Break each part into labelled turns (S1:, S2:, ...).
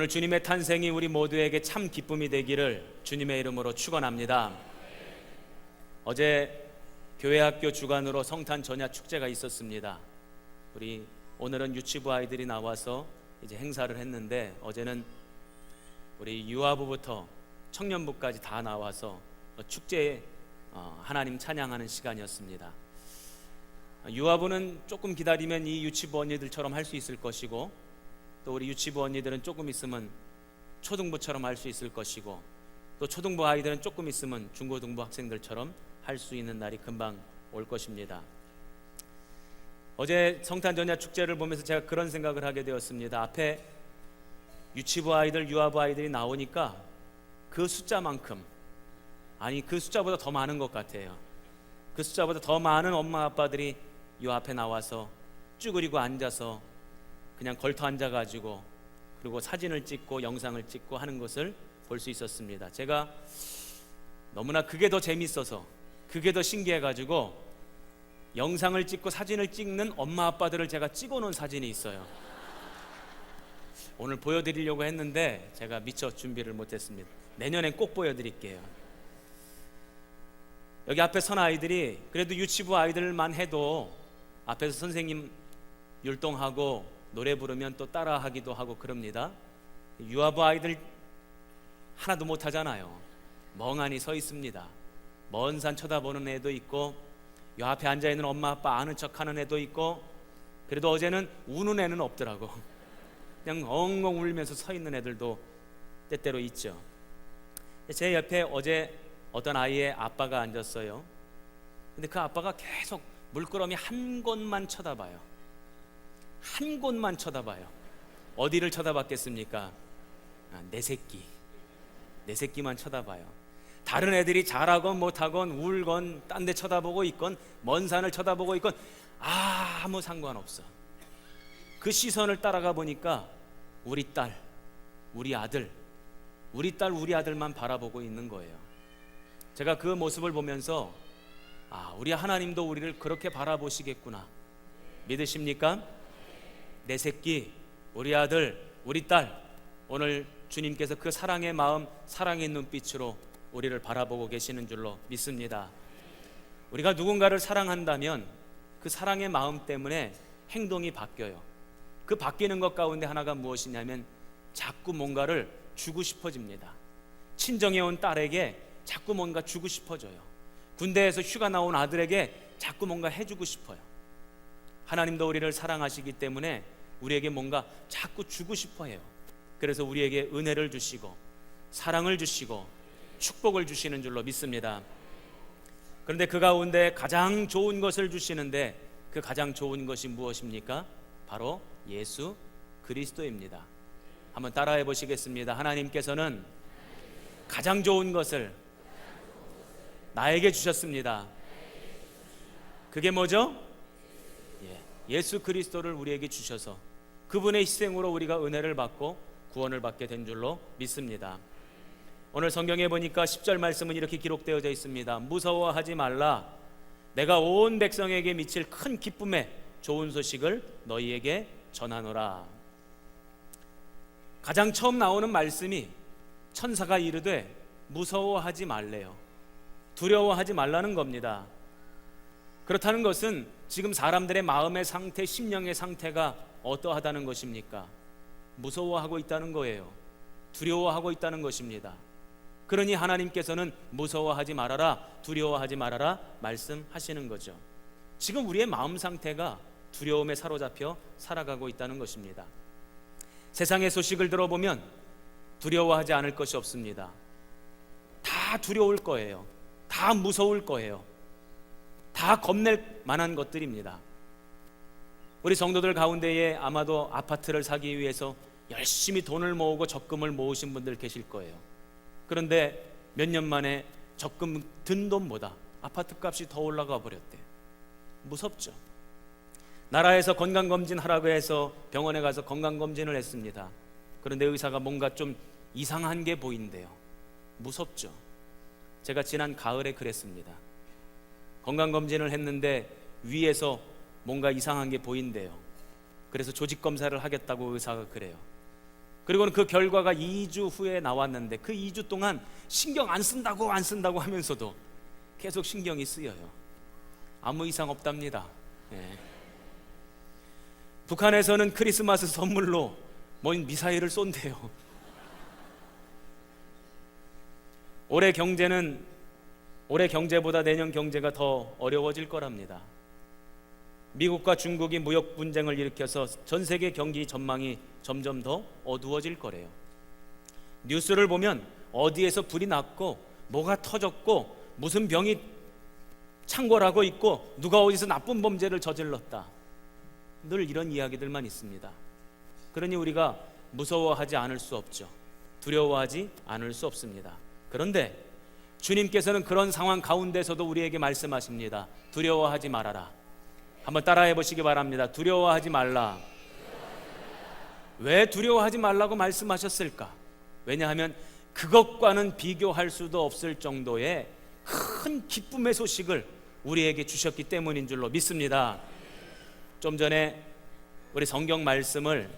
S1: 오늘 주님의 탄생이 우리 모두에게 참 기쁨이 되기를 주님의 이름으로 축원합니다. 어제 교회학교 주관으로 성탄 전야 축제가 있었습니다. 오늘은 유치부 아이들이 나와서 이제 행사를 했는데, 어제는 우리 유아부부터 청년부까지 다 나와서 축제에 하나님 찬양하는 시간이었습니다. 유아부는 조금 기다리면 이 유치부 언니들처럼 할 수 있을 것이고, 또 우리 유치부 언니들은 조금 있으면 초등부처럼 할 수 있을 것이고, 또 초등부 아이들은 조금 있으면 중고등부 학생들처럼 할 수 있는 날이 금방 올 것입니다. 어제 성탄 전야 축제를 보면서 제가 그런 생각을 하게 되었습니다. 앞에 유치부 아이들, 유아부 아이들이 나오니까 그 숫자만큼, 아니 그 숫자보다 더 많은 것 같아요. 그 숫자보다 더 많은 엄마 아빠들이 이 앞에 나와서 쭈그리고 앉아서 그냥 걸터 앉아가지고, 그리고 사진을 찍고 영상을 찍고 하는 것을 볼 수 있었습니다. 제가 너무나 그게 더 재밌어서, 그게 더 신기해가지고 영상을 찍고 사진을 찍는 엄마 아빠들을 제가 찍어놓은 사진이 있어요. 오늘 보여드리려고 했는데 제가 미처 준비를 못했습니다. 내년엔 꼭 보여드릴게요. 여기 앞에 선 아이들이, 그래도 유치부 아이들만 해도 앞에서 선생님 율동하고 노래 부르면 또 따라하기도 하고 그럽니다. 유아부 아이들 하나도 못하잖아요. 멍하니 서 있습니다. 먼 산 쳐다보는 애도 있고, 요 앞에 앉아있는 엄마 아빠 아는 척하는 애도 있고, 그래도 어제는 우는 애는 없더라고. 그냥 엉엉 울면서 서 있는 애들도 때때로 있죠. 제 옆에 어제 어떤 아이의 아빠가 앉았어요. 근데 그 아빠가 계속 물끄러미 한 곳만 쳐다봐요. 한 곳만 쳐다봐요. 어디를 쳐다봤겠습니까? 내 새끼만 쳐다봐요. 다른 애들이 잘하건 못하건 울건 딴 데 쳐다보고 있건 먼 산을 쳐다보고 있건 아무 상관없어. 그 시선을 따라가 보니까 우리 딸, 우리 아들만 바라보고 있는 거예요. 제가 그 모습을 보면서 우리 하나님도 우리를 그렇게 바라보시겠구나. 믿으십니까? 내 새끼, 우리 아들, 우리 딸, 오늘 주님께서 그 사랑의 마음, 사랑의 눈빛으로 우리를 바라보고 계시는 줄로 믿습니다. 우리가 누군가를 사랑한다면 그 사랑의 마음 때문에 행동이 바뀌어요. 그 바뀌는 것 가운데 하나가 무엇이냐면 자꾸 뭔가를 주고 싶어집니다. 친정에 온 딸에게 자꾸 뭔가 주고 싶어져요. 군대에서 휴가 나온 아들에게 자꾸 뭔가 해주고 싶어요. 하나님도 우리를 사랑하시기 때문에 우리에게 뭔가 자꾸 주고 싶어해요. 그래서 우리에게 은혜를 주시고 사랑을 주시고 축복을 주시는 줄로 믿습니다. 그런데 그 가운데 가장 좋은 것을 주시는데, 그 가장 좋은 것이 무엇입니까? 바로 예수 그리스도입니다. 한번 따라해 보시겠습니다. 하나님께서는 가장 좋은 것을 나에게 주셨습니다. 그게 뭐죠? 예수 그리스도를 우리에게 주셔서 그분의 희생으로 우리가 은혜를 받고 구원을 받게 된 줄로 믿습니다. 오늘 성경에 보니까 10절 말씀은 이렇게 기록되어져 있습니다. 무서워하지 말라. 내가 온 백성에게 미칠 큰 기쁨의 좋은 소식을 너희에게 전하노라. 가장 처음 나오는 말씀이 천사가 이르되 무서워하지 말래요. 두려워하지 말라는 겁니다. 그렇다는 것은 지금 사람들의 마음의 상태, 심령의 상태가 어떠하다는 것입니까? 무서워하고 있다는 거예요. 두려워하고 있다는 것입니다. 그러니 하나님께서는 무서워하지 말아라, 두려워하지 말아라 말씀하시는 거죠. 지금 우리의 마음 상태가 두려움에 사로잡혀 살아가고 있다는 것입니다. 세상의 소식을 들어보면 두려워하지 않을 것이 없습니다. 다 두려울 거예요. 다 무서울 거예요. 다 겁낼 만한 것들입니다. 우리 성도들 가운데에 아마도 아파트를 사기 위해서 열심히 돈을 모으고 적금을 모으신 분들 계실 거예요. 그런데 몇 년 만에 적금 든 돈보다 아파트 값이 더 올라가 버렸대. 무섭죠. 나라에서 건강검진 하라고 해서 병원에 가서 건강검진을 했습니다. 그런데 의사가 뭔가 좀 이상한 게 보인대요. 무섭죠. 제가 지난 가을에 그랬습니다. 건강검진을 했는데 위에서 뭔가 이상한 게 보인대요. 그래서 조직검사를 하겠다고 의사가 그래요. 그리고는 그 결과가 2주 후에 나왔는데 그 2주 동안 신경 안 쓴다고 하면서도 계속 신경이 쓰여요. 아무 이상 없답니다. 예. 북한에서는 크리스마스 선물로 미사일을 쏜대요. 올해 경제보다 내년 경제가 더 어려워질 거랍니다. 미국과 중국이 무역 분쟁을 일으켜서 전 세계 경기 전망이 점점 더 어두워질 거래요. 뉴스를 보면 어디에서 불이 났고 뭐가 터졌고 무슨 병이 창궐하고 있고 누가 어디서 나쁜 범죄를 저질렀다, 늘 이런 이야기들만 있습니다. 그러니 우리가 무서워하지 않을 수 없죠. 두려워하지 않을 수 없습니다. 그런데 주님께서는 그런 상황 가운데서도 우리에게 말씀하십니다. 두려워하지 말아라. 한번 따라해 보시기 바랍니다. 두려워하지 말라. 왜 두려워하지 말라고 말씀하셨을까? 왜냐하면 그것과는 비교할 수도 없을 정도의 큰 기쁨의 소식을 우리에게 주셨기 때문인 줄로 믿습니다. 좀 전에 우리 성경 말씀을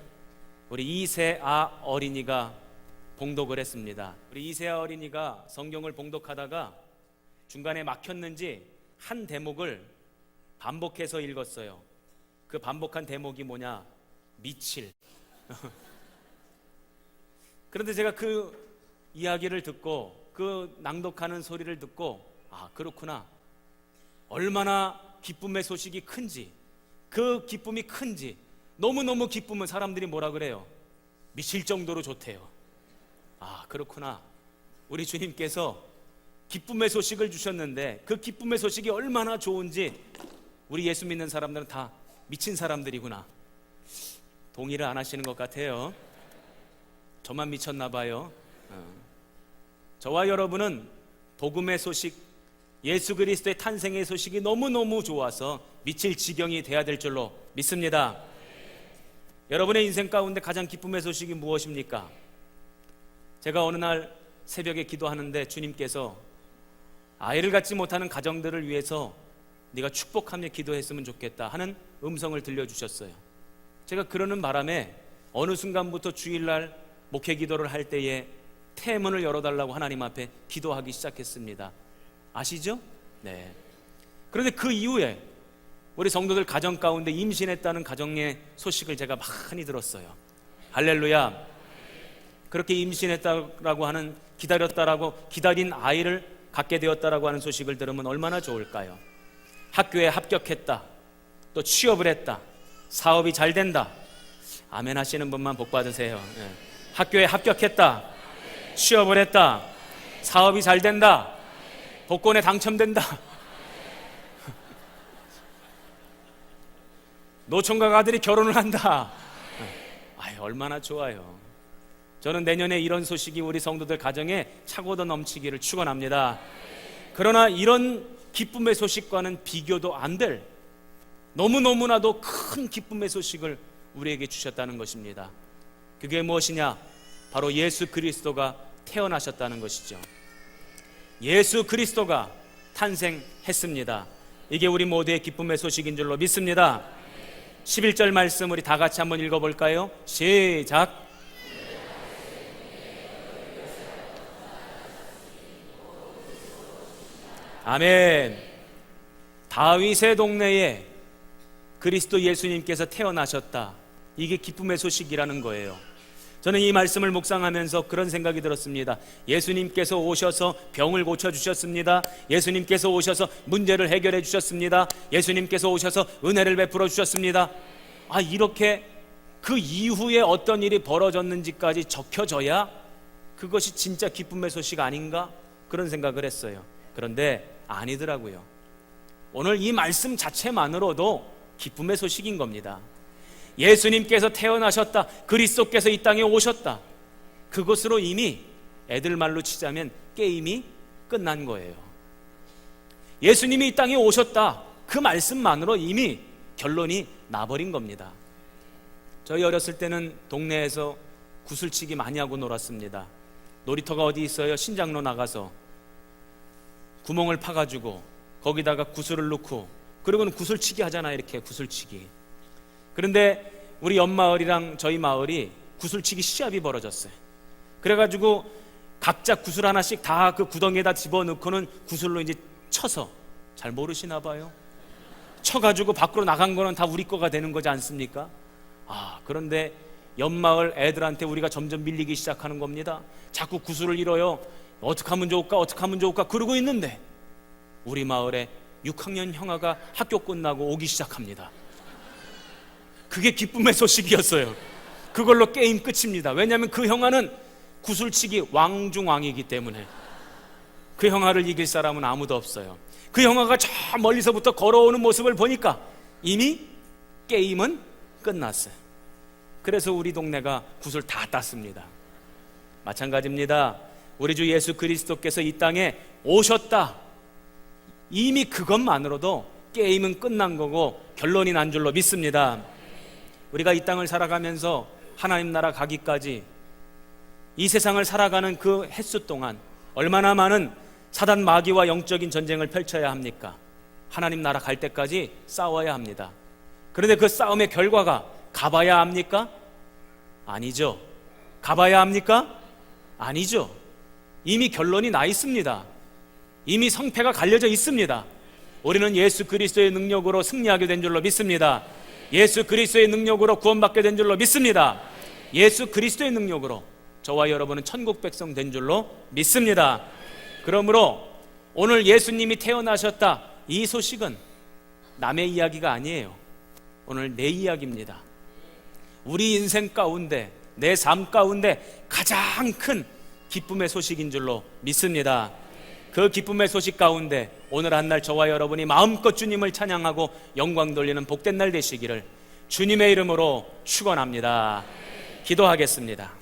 S1: 우리 이세아 어린이가 봉독을 했습니다. 우리 이세아 어린이가 성경을 봉독하다가 중간에 막혔는지 한 대목을 반복해서 읽었어요. 그 반복한 대목이 뭐냐? 미칠. 그런데 제가 그 이야기를 듣고 그 낭독하는 소리를 듣고 그렇구나. 얼마나 기쁨의 소식이 큰지, 그 기쁨이 큰지, 너무너무 기쁘면 사람들이 뭐라 그래요? 미칠 정도로 좋대요. 그렇구나. 우리 주님께서 기쁨의 소식을 주셨는데 그 기쁨의 소식이 얼마나 좋은지 우리 예수 믿는 사람들은 다 미친 사람들이구나. 동의를 안 하시는 것 같아요. 저만 미쳤나 봐요. 저와 여러분은 복음의 소식, 예수 그리스도의 탄생의 소식이 너무너무 좋아서 미칠 지경이 돼야 될 줄로 믿습니다. 여러분의 인생 가운데 가장 기쁨의 소식이 무엇입니까? 제가 어느 날 새벽에 기도하는데 주님께서 아이를 갖지 못하는 가정들을 위해서 네가 축복하며 기도했으면 좋겠다 하는 음성을 들려주셨어요. 제가 그러는 바람에 어느 순간부터 주일날 목회 기도를 할 때에 태문을 열어달라고 하나님 앞에 기도하기 시작했습니다. 아시죠? 네. 그런데 그 이후에 우리 성도들 가정 가운데 임신했다는 가정의 소식을 제가 많이 들었어요. 할렐루야. 그렇게 임신했다라고 하는, 기다렸다라고 기다린 아이를 갖게 되었다라고 하는 소식을 들으면 얼마나 좋을까요? 학교에 합격했다, 또 취업을 했다, 사업이 잘 된다. 아멘 하시는 분만 복 받으세요. 네. 학교에 합격했다, 취업을 했다, 사업이 잘 된다, 복권에 당첨된다. 노총각 아들이 결혼을 한다. 얼마나 좋아요. 저는 내년에 이런 소식이 우리 성도들 가정에 차고도 넘치기를 축원합니다. 그러나 이런 기쁨의 소식과는 비교도 안 될 너무너무나도 큰 기쁨의 소식을 우리에게 주셨다는 것입니다. 그게 무엇이냐? 바로 예수 그리스도가 태어나셨다는 것이죠. 예수 그리스도가 탄생했습니다. 이게 우리 모두의 기쁨의 소식인 줄로 믿습니다. 11절 말씀 우리 다 같이 한번 읽어볼까요? 시작. 아멘. 다윗의 동네에 그리스도 예수님께서 태어나셨다. 이게 기쁨의 소식이라는 거예요. 저는 이 말씀을 묵상하면서 그런 생각이 들었습니다. 예수님께서 오셔서 병을 고쳐주셨습니다. 예수님께서 오셔서 문제를 해결해 주셨습니다. 예수님께서 오셔서 은혜를 베풀어 주셨습니다. 이렇게 그 이후에 어떤 일이 벌어졌는지까지 적혀져야 그것이 진짜 기쁨의 소식 아닌가? 그런 생각을 했어요. 그런데 아니더라고요. 오늘 이 말씀 자체만으로도 기쁨의 소식인 겁니다. 예수님께서 태어나셨다, 그리스도께서 이 땅에 오셨다, 그것으로 이미 애들 말로 치자면 게임이 끝난 거예요. 예수님이 이 땅에 오셨다, 그 말씀만으로 이미 결론이 나버린 겁니다. 저희 어렸을 때는 동네에서 구슬치기 많이 하고 놀았습니다. 놀이터가 어디 있어요? 신장로 나가서 구멍을 파가지고 거기다가 구슬을 넣고, 그리고는 구슬치기 하잖아요. 이렇게 구슬치기. 그런데 우리 옆마을이랑 저희 마을이 구슬치기 시합이 벌어졌어요. 그래가지고 각자 구슬 하나씩 다 그 구덩이에다 집어넣고는 구슬로 이제 쳐서, 잘 모르시나 봐요. 쳐가지고 밖으로 나간 거는 다 우리 거가 되는 거지 않습니까? 그런데 옆마을 애들한테 우리가 점점 밀리기 시작하는 겁니다. 자꾸 구슬을 잃어요. 어떻게 하면 좋을까, 어떻게 하면 좋을까 그러고 있는데 우리 마을에 6학년 형아가 학교 끝나고 오기 시작합니다. 그게 기쁨의 소식이었어요. 그걸로 게임 끝입니다. 왜냐하면 그 형아는 구슬치기 왕중왕이기 때문에 그 형아를 이길 사람은 아무도 없어요. 그 형아가 저 멀리서부터 걸어오는 모습을 보니까 이미 게임은 끝났어요. 그래서 우리 동네가 구슬 다 땄습니다. 마찬가지입니다. 우리 주 예수 그리스도께서 이 땅에 오셨다, 이미 그것만으로도 게임은 끝난 거고 결론이 난 줄로 믿습니다. 우리가 이 땅을 살아가면서 하나님 나라 가기까지 이 세상을 살아가는 그 횟수 동안 얼마나 많은 사단 마귀와 영적인 전쟁을 펼쳐야 합니까? 하나님 나라 갈 때까지 싸워야 합니다. 그런데 그 싸움의 결과가 가봐야 합니까? 아니죠. 가봐야 합니까? 아니죠. 이미 결론이 나 있습니다. 이미 성패가 갈려져 있습니다. 우리는 예수 그리스도의 능력으로 승리하게 된 줄로 믿습니다. 예수 그리스도의 능력으로 구원받게 된 줄로 믿습니다. 예수 그리스도의 능력으로 저와 여러분은 천국 백성 된 줄로 믿습니다. 그러므로 오늘 예수님이 태어나셨다, 이 소식은 남의 이야기가 아니에요. 오늘 내 이야기입니다. 우리 인생 가운데, 내 삶 가운데 가장 큰 기쁨의 소식인 줄로 믿습니다. 그 기쁨의 소식 가운데 오늘 한 날 저와 여러분이 마음껏 주님을 찬양하고 영광 돌리는 복된 날 되시기를 주님의 이름으로 축원합니다. 기도하겠습니다.